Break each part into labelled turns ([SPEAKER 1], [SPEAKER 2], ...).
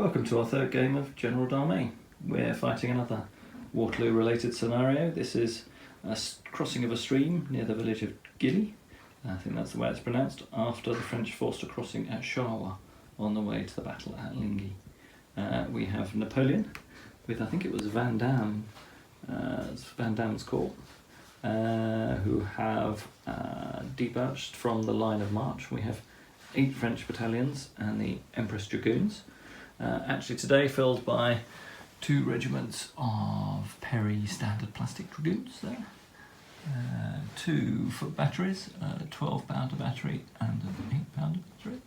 [SPEAKER 1] Welcome to our third game of General d'Armée. We're fighting another Waterloo related scenario. This is a crossing of a stream near the village of Gilly. I think that's the way it's pronounced, after the French forced a crossing at Charleroi on the way to the battle at Ligny. We have Napoleon with, I think it was Van Damme's corps, who have debouched from the line of march. We have 8 French battalions and the Empress Dragoons. Actually today filled by 2 regiments of Perry standard plastic dragoons there, 2 foot batteries, a 12-pounder battery and an 8-pounder battery.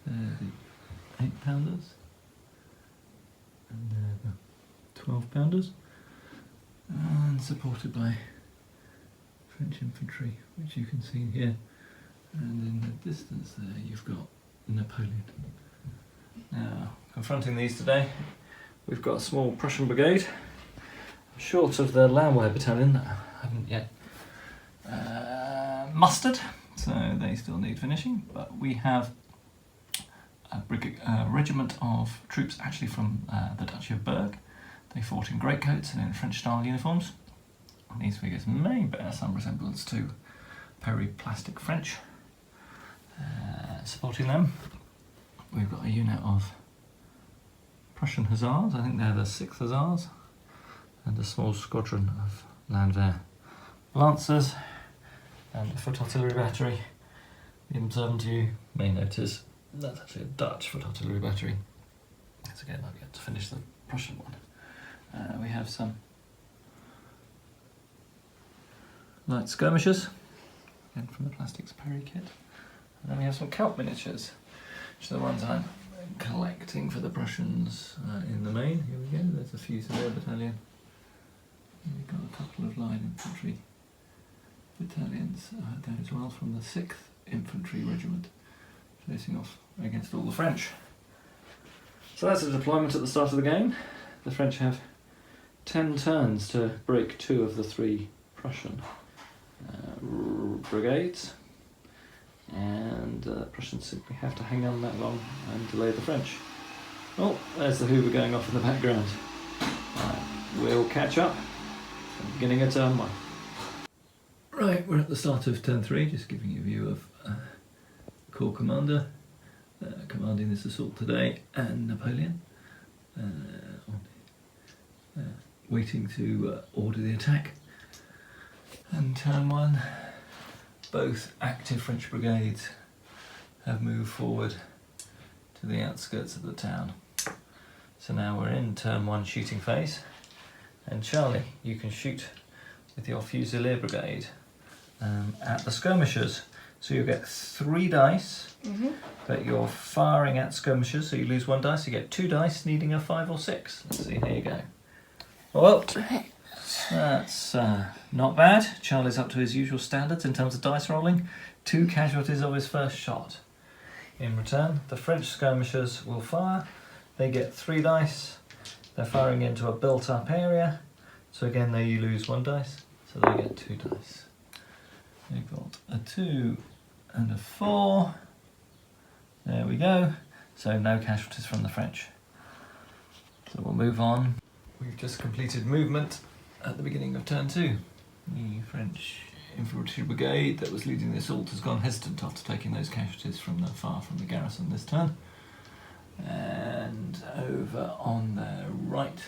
[SPEAKER 1] The 8-pounders and the 12-pounders, and supported by French infantry, which you can see here, and in the distance there you've got Napoleon. Now, confronting these today, we've got a small Prussian brigade, short of the Landwehr battalion that I haven't yet mustered, so they still need finishing, but we have a regiment of troops actually from the Duchy of Berg. They fought in greatcoats and in French-style uniforms. And these figures may bear some resemblance to Perry plastic French. Supporting them, we've got a unit of Prussian hussars, I think they're the 6th hussars, and a small squadron of Landwehr lancers and a foot artillery battery. The observant you may notice that's actually a Dutch foot artillery battery. That's again, I've yet to finish the Prussian one. We have some light skirmishers, again from the Plastics Perry kit. And then we have some Count miniatures, which are the ones I'm collecting for the Prussians in the main. Here we go, there's a Fusilier battalion. And we've got a couple of line infantry battalions there as well from the 6th Infantry Regiment, facing off against all the French. So that's the deployment at the start of the game. The French have 10 turns to break 2 of the 3 Prussian brigades, and Prussians simply have to hang on that long and delay the French. Oh, there's the Hoover going off in the background. We'll catch up at the beginning of turn 1. Right, we're at the start of turn 3, just giving you a view of Corps Commander commanding this assault today, and Napoleon waiting to order the attack. And turn 1, both active French brigades have moved forward to the outskirts of the town. So now we're in turn 1 shooting phase, and Charlie, you can shoot with your Fusilier brigade at the skirmishers. So you'll get 3 dice, but you're firing at skirmishers, so you lose 1 dice, you get 2 dice needing a 5 or 6. Let's see, here you go. Well, that's not bad. Charlie's up to his usual standards in terms of dice rolling. 2 casualties of his first shot. In return, the French skirmishers will fire. They get 3 dice. They're firing into a built-up area. So again, there you lose 1 dice. So they get 2 dice. You've got a 2 and a 4. There we go. So no casualties from the French. So we'll move on. We've just completed movement at the beginning of turn 2. The French infantry brigade that was leading the assault has gone hesitant after taking those casualties from the garrison this turn. And over on the right,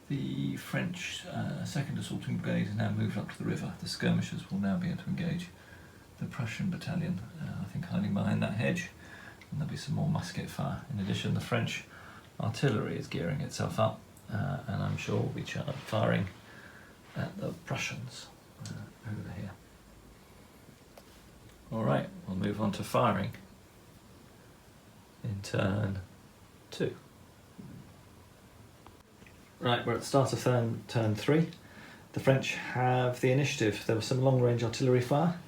[SPEAKER 1] the French 2nd assaulting brigade has now moved up to the river. The skirmishers will now be able to engage the Prussian battalion, I think hiding behind that hedge, and there'll be some more musket fire. In addition, the French artillery is gearing itself up, and I'm sure will be firing at the Prussians over here. Alright, we'll move on to firing in turn 2. Right, we're at the start of turn 3. The French have the initiative. There was some long-range artillery fire.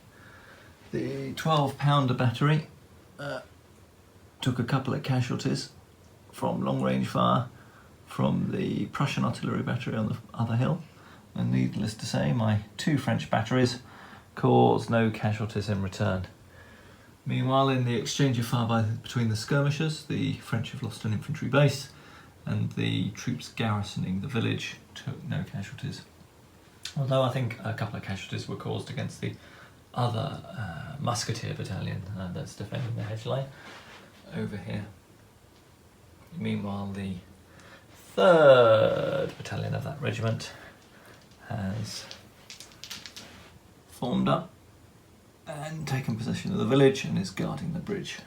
[SPEAKER 1] The 12-pounder battery took a couple of casualties from long-range fire from the Prussian artillery battery on the other hill. And needless to say, my 2 French batteries caused no casualties in return. Meanwhile, in the exchange of fire between the skirmishers, the French have lost an infantry base, and the troops garrisoning the village took no casualties. Although I think a couple of casualties were caused against the other musketeer battalion that's defending the hedge line over here. Meanwhile, the 3rd battalion of that regiment has formed up and taken possession of the village and is guarding the bridge.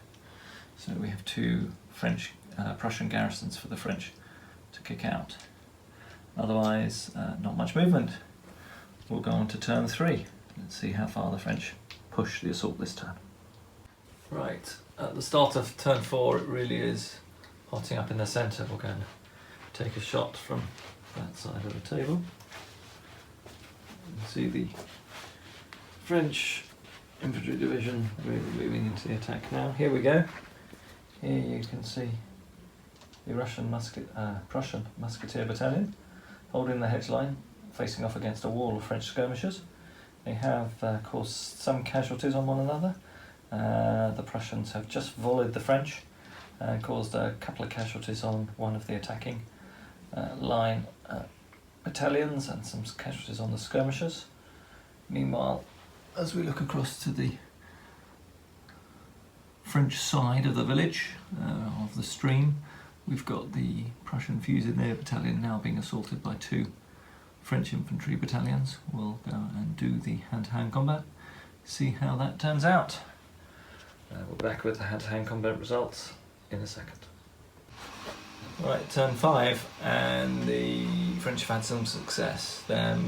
[SPEAKER 1] So we have 2 Prussian garrisons for the French to kick out. Otherwise, not much movement. We'll go on to turn 3. Let's see how far the French push the assault this turn. Right, at the start of turn 4 it really is hotting up in the centre. We're going to take a shot from that side of the table. You can see the French infantry division really moving into the attack now. Here we go. Here you can see the Prussian musketeer battalion holding the hedge line, facing off against a wall of French skirmishers. They have caused some casualties on one another. The Prussians have just volleyed the French and caused a couple of casualties on one of the attacking line battalions and some casualties on the skirmishers. Meanwhile, as we look across to the French side of the village, of the stream, we've got the Prussian Fusilier battalion now being assaulted by 2 French infantry battalions. We'll go and do the hand-to-hand combat, see how that turns out. We're back with the hand-to-hand combat results in a second. Right, turn 5, and the French have had some success. Their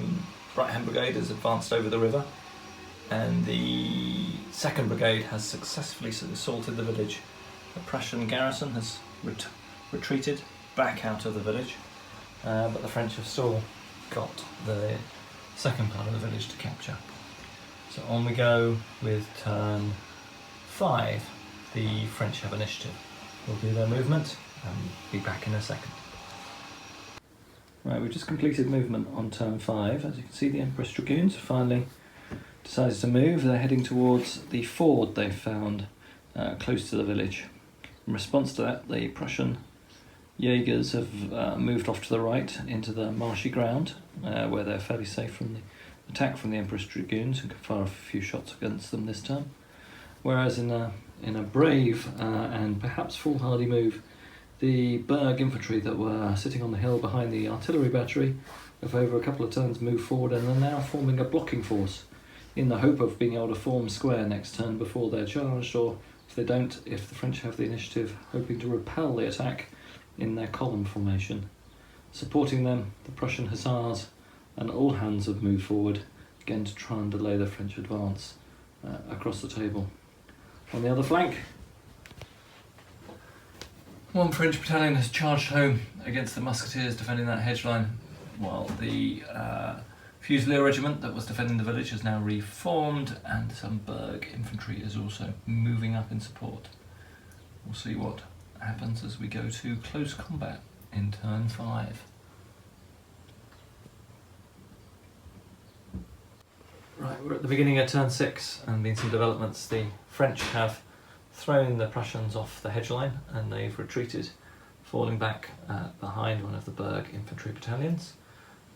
[SPEAKER 1] right-hand brigade has advanced over the river, and the 2nd Brigade has successfully assaulted the village. The Prussian garrison has retreated back out of the village, but the French have still got the 2nd part of the village to capture. So on we go with turn 5. The French have initiative. We'll do their movement and be back in a second. Right, we've just completed movement on turn 5. As you can see, the Empress Dragoons have finally decided to move. They're heading towards the ford they've found close to the village. In response to that, the Prussian Jaegers have moved off to the right into the marshy ground, where they're fairly safe from the attack from the Empress Dragoons, who can fire a few shots against them this turn. Whereas in a brave and perhaps foolhardy move, the Berg infantry that were sitting on the hill behind the artillery battery have over a couple of turns moved forward and are now forming a blocking force in the hope of being able to form square next turn before they're charged, or if they don't, if the French have the initiative, hoping to repel the attack in their column formation. Supporting them, the Prussian hussars and all hands have moved forward, again to try and delay the French advance across the table. On the other flank, one French battalion has charged home against the musketeers defending that hedge line, while the Fusilier regiment that was defending the village has now reformed, and some Berg infantry is also moving up in support. We'll see what happens as we go to close combat in turn 5. Right, we're at the beginning of turn 6 and been some developments. The French have thrown the Prussians off the hedge line and they've retreated, falling back behind one of the Berg infantry battalions.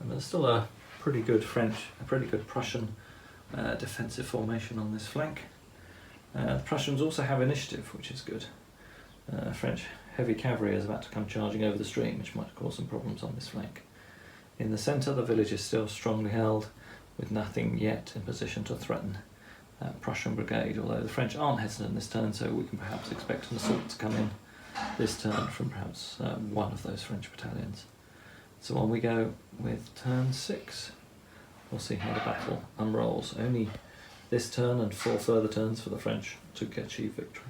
[SPEAKER 1] And there's still a pretty good Prussian defensive formation on this flank. The Prussians also have initiative, which is good. French heavy cavalry is about to come charging over the stream, which might cause some problems on this flank. In the centre, the village is still strongly held, with nothing yet in position to threaten Prussian brigade, although the French aren't hesitant this turn, so we can perhaps expect an assault to come in this turn from perhaps one of those French battalions. So on we go with turn 6. We'll see how the battle unrolls. Only this turn and 4 further turns for the French to achieve victory.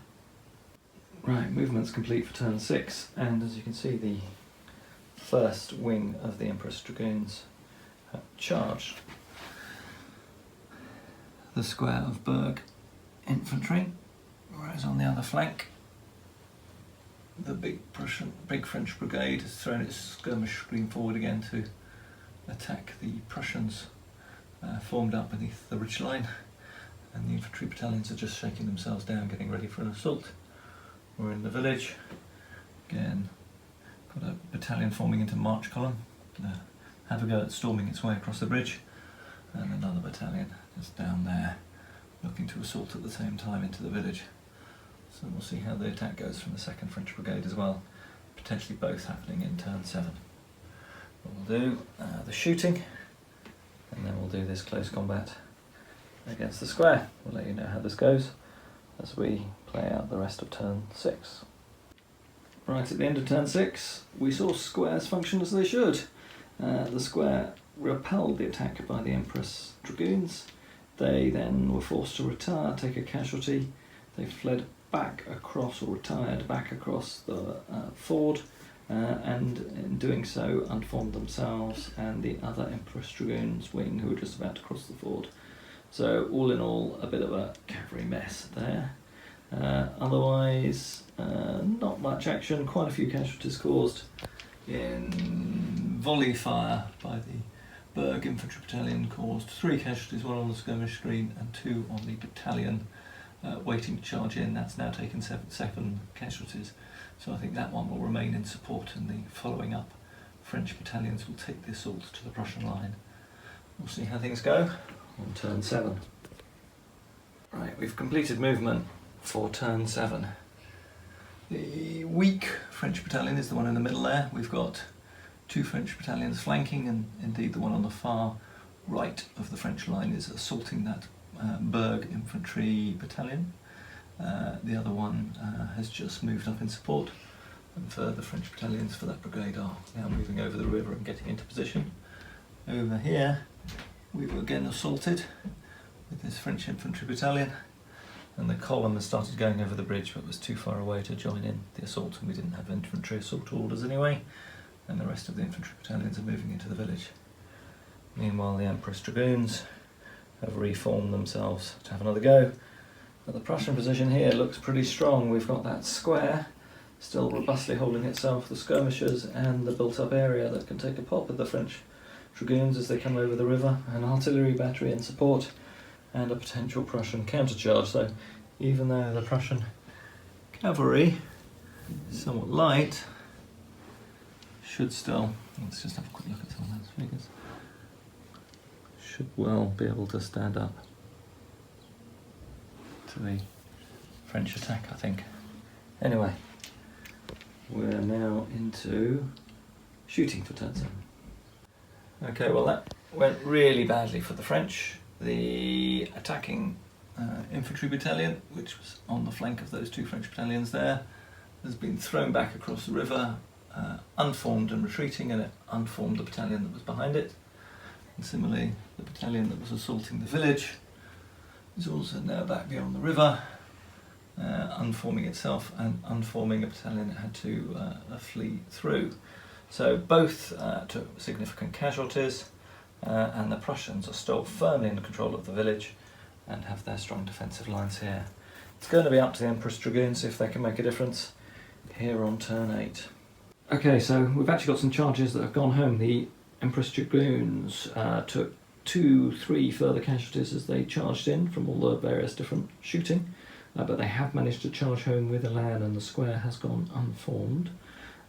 [SPEAKER 1] Right, movement's complete for turn 6, and as you can see, the first wing of the Empress Dragoons have charged the square of Berg infantry, whereas on the other flank the big French brigade has thrown its skirmish screen forward again to attack the Prussians formed up beneath the ridge line. and the infantry battalions are just shaking themselves down, getting ready for an assault. We're in the village. Again, got a battalion forming into march column. Have a go at storming its way across the bridge, and another battalion is down there looking to assault at the same time into the village. So we'll see how the attack goes from the 2nd French Brigade as well, potentially both happening in turn 7. We'll do the shooting, and then we'll do this close combat against the square. We'll let you know how this goes as we play out the rest of turn 6. Right, at the end of turn 6, we saw squares function as they should. The square repelled the attack by the Empress Dragoons. They then were forced to retire, take a casualty. They fled back across, or retired back across the ford, and in doing so unformed themselves and the other Empress Dragoons wing who were just about to cross the ford. So all in all, a bit of a cavalry mess there. Otherwise, not much action, quite a few casualties caused in volley fire by the Berg Infantry Battalion, caused 3 casualties, 1 on the skirmish screen and 2 on the battalion waiting to charge in. That's now taken 7 casualties, so I think that one will remain in support, and the following up French battalions will take the assault to the Prussian line. We'll see how things go on turn 7. Right, we've completed movement for turn 7. The weak French battalion is the one in the middle there. We've got 2 French battalions flanking, and indeed the one on the far right of the French line is assaulting that Berg infantry battalion. The other one has just moved up in support, and further French battalions for that brigade are now moving over the river and getting into position. Over here we were again assaulted with this French infantry battalion, and the column has started going over the bridge but was too far away to join in the assault, and we didn't have infantry assault orders anyway, and the rest of the infantry battalions are moving into the village. Meanwhile, the Empress Dragoons have reformed themselves to have another go. But the Prussian position here looks pretty strong. We've got that square still robustly holding itself, the skirmishers and the built-up area that can take a pop at the French Dragoons as they come over the river, an artillery battery in support, and a potential Prussian countercharge. So even though the Prussian cavalry is somewhat light, should still, let's just have a quick look at some of those figures, should well be able to stand up to the French attack, I think. Anyway, we're now into shooting for turn 7. Okay, well that went really badly for the French. The attacking infantry battalion, which was on the flank of those 2 French battalions there, has been thrown back across the river, unformed and retreating, and it unformed the battalion that was behind it. And similarly, the battalion that was assaulting the village is also now back beyond the river, unforming itself and unforming a battalion that had to flee through. So both took significant casualties, and the Prussians are still firmly in control of the village and have their strong defensive lines here. It's going to be up to the Empress Dragoons if they can make a difference here on turn 8. Okay, so we've actually got some charges that have gone home. The Empress Dragoons took 2-3 further casualties as they charged in from all the various different shooting, but they have managed to charge home with Elan, and the square has gone unformed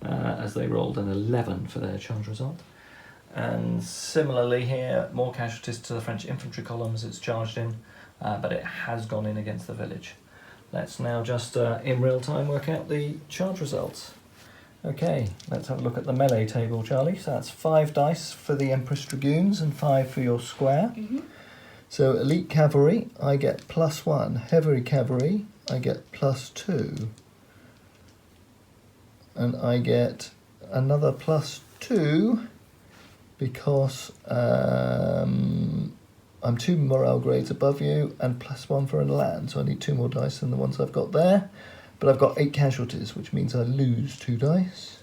[SPEAKER 1] as they rolled an 11 for their charge result. And similarly here, more casualties to the French infantry columns. It's charged in, but it has gone in against the village. Let's now just in real time work out the charge results. Okay, let's have a look at the melee table, Charlie. So that's 5 dice for the Empress Dragoons and 5 for your square.
[SPEAKER 2] Mm-hmm.
[SPEAKER 1] So elite cavalry, I get +1. Heavy cavalry, I get +2. And I get another +2 because I'm 2 morale grades above you and +1 for a land. So I need 2 more dice than the ones I've got there. But I've got 8 casualties, which means I lose 2 dice.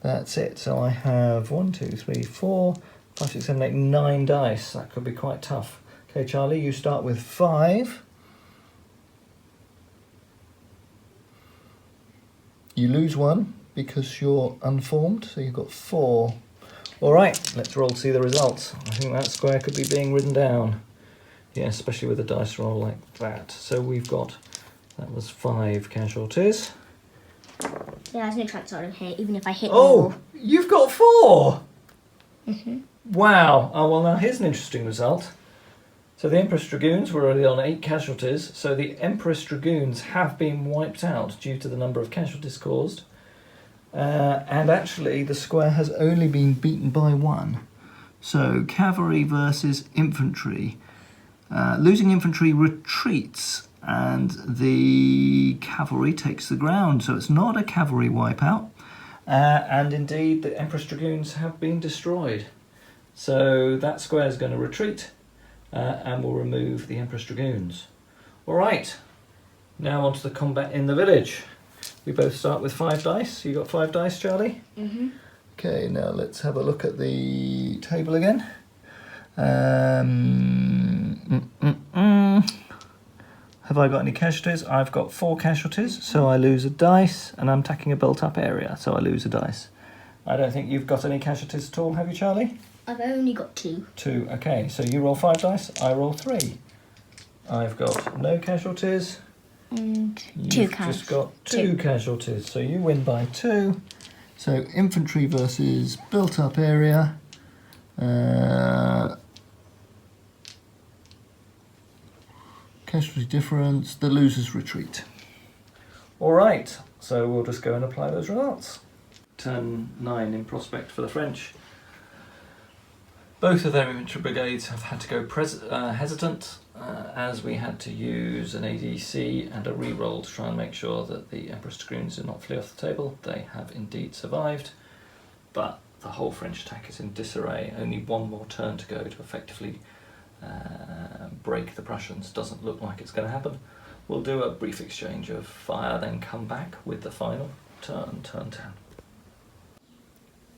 [SPEAKER 1] That's it. So I have 1, 2, 3, 4, 5, 6, 7, 8, 9 dice. That could be quite tough. Okay, Charlie, you start with 5. You lose 1 because you're unformed, so you've got 4. All right, let's roll to see the results. I think that square could be being ridden down. Yeah, especially with a dice roll like that. So we've got, that was 5 casualties.
[SPEAKER 2] Yeah, there's no chance I don't hit, even if I hit
[SPEAKER 1] Oh,
[SPEAKER 2] more.
[SPEAKER 1] you've got 4!
[SPEAKER 2] Mm-hmm.
[SPEAKER 1] Wow. Oh, well, now here's an interesting result. So the Empress Dragoons were already on 8 casualties, so the Empress Dragoons have been wiped out due to the number of casualties caused. And actually, the square has only been beaten by 1. So, cavalry versus infantry. Losing infantry retreats, and the cavalry takes the ground. So it's not a cavalry wipeout. And indeed, the Empress Dragoons have been destroyed. So that square is going to retreat, and will remove the Empress Dragoons. All right, now on to the combat in the village. We both start with 5 dice. You got 5 dice, Charlie?
[SPEAKER 2] Mm-hmm.
[SPEAKER 1] Okay, now let's have a look at the table again. Have I got any casualties? I've got 4 casualties, so I lose a dice, and I'm attacking a built-up area, so I lose a dice. I don't think you've got any casualties at all, have you, Charlie?
[SPEAKER 2] I've only got 2.
[SPEAKER 1] 2, okay. So you roll 5 dice, I roll 3. I've got no casualties.
[SPEAKER 2] And 2
[SPEAKER 1] You've
[SPEAKER 2] casualties.
[SPEAKER 1] just got 2 casualties, so you win by 2. So infantry versus built-up area. Casualty difference, the losers retreat. All right, so we'll just go and apply those results. Turn 9 in prospect for the French. Both of their infantry brigades have had to go hesitant, as we had to use an ADC and a reroll to try and make sure that the Empress Dragoons did not flee off the table. They have indeed survived, but the whole French attack is in disarray. Only one more turn to go to effectively break the Prussians. Doesn't look like it's going to happen. We'll do a brief exchange of fire, then come back with the final turn, turn 10.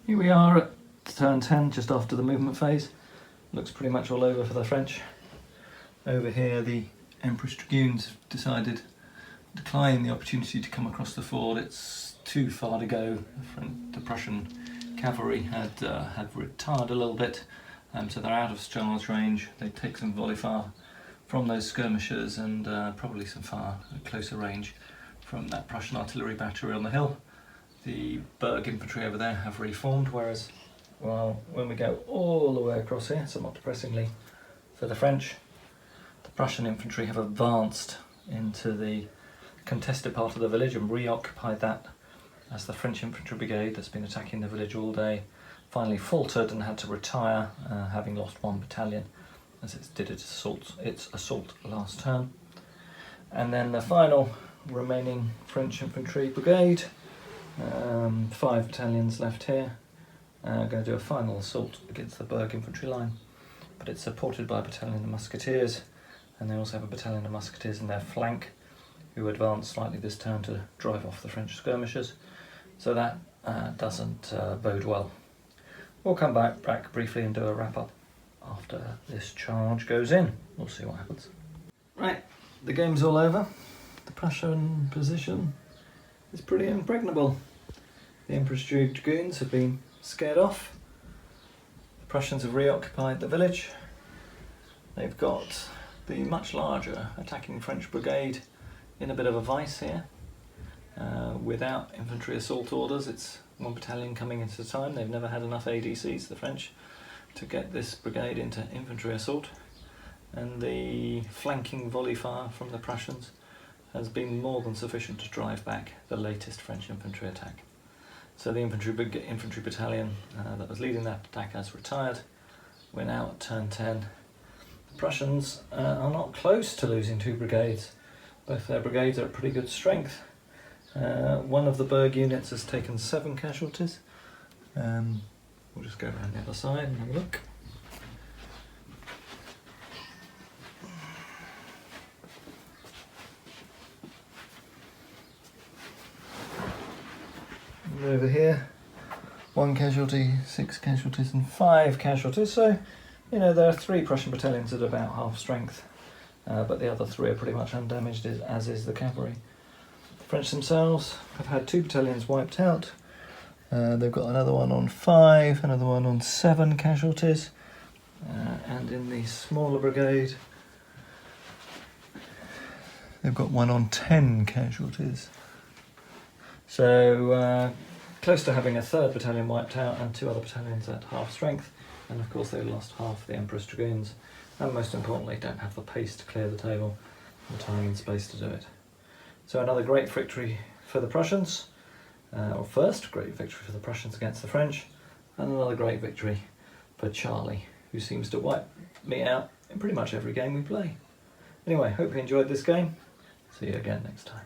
[SPEAKER 1] Here we are at turn 10, just after the movement phase. Looks pretty much all over for the French. Over here, the Empress Dragoons have decided, declining the opportunity to come across the ford. It's too far to go. The Prussian cavalry had retired a little bit, so they're out of charge range. They take some volley fire from those skirmishers, and probably some fire at closer range from that Prussian artillery battery on the hill. The Berg infantry over there have reformed, whereas, well, when we go all the way across here, somewhat depressingly for the French, the Prussian infantry have advanced into the contested part of the village and reoccupied that, as the French infantry brigade that's been attacking the village all day finally faltered and had to retire, having lost 1 battalion as it did its assault last turn. And then the final remaining French infantry brigade, 5 battalions left here, going to do a final assault against the Berg infantry line, but it's supported by a battalion of musketeers, and they also have a battalion of musketeers in their flank who advance slightly this turn to drive off the French skirmishers, so that doesn't bode well. We'll come back briefly and do a wrap up after this charge goes in. We'll see what happens. Right, the game's all over. The Prussian position is pretty impregnable. The Empress Dragoons have been scared off. The Prussians have reoccupied the village. They've got the much larger attacking French brigade in a bit of a vice here. Without infantry assault orders, it's 1 battalion coming into time. They've never had enough ADCs, the French, to get this brigade into infantry assault. And the flanking volley fire from the Prussians has been more than sufficient to drive back the latest French infantry attack. So the infantry battalion that was leading that attack has retired. We're now at turn 10. The Prussians are not close to losing 2 brigades. Both their brigades are at pretty good strength. One of the Berg units has taken 7 casualties. We'll just go around the other side and have a look. And over here, 1 casualty, 6 casualties and 5 casualties. So, there are 3 Prussian battalions at about half strength, but the other 3 are pretty much undamaged, as is the cavalry. The French themselves have had 2 battalions wiped out. They've got another one on 5, another one on 7 casualties. And in the smaller brigade, They've got 1 on 10 casualties. So close to having a 3rd battalion wiped out and 2 other battalions at half strength. And of course they lost half the Emperor's Dragoons. And most importantly, don't have the pace to clear the table, the time and space to do it. So another great victory for the Prussians, or first great victory for the Prussians against the French, and another great victory for Charlie, who seems to wipe me out in pretty much every game we play. Anyway, hope you enjoyed this game. See you again next time.